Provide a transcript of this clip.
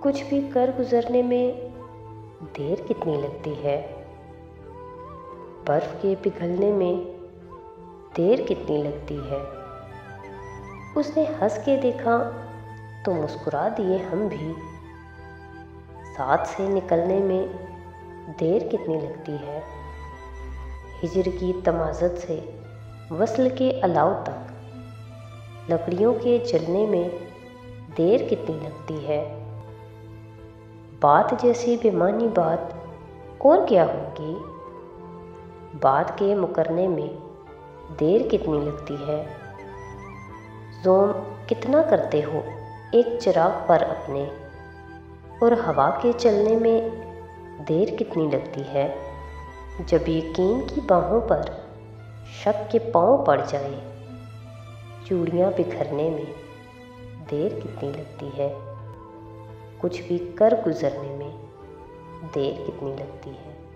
कुछ भी कर गुजरने में देर कितनी लगती है। बर्फ के पिघलने में देर कितनी लगती है। उसने हंस के देखा तो मुस्कुरा दिए हम भी। साथ से निकलने में देर कितनी लगती है। हिजर की तमाज़त से वस्ल के अलाव तक लकड़ियों के जलने में देर कितनी लगती है। बात जैसी बेमानी बात और क्या होगी। बात के मुकरने में देर कितनी लगती है। ज़ोम कितना करते हो एक चिराग पर अपने, और हवा के चलने में देर कितनी लगती है। जब यकीन की बाहों पर शक के पाँव पड़ जाए, चूड़ियाँ बिखरने में देर कितनी लगती है। कुछ भी कर गुजरने में देर कितनी लगती है।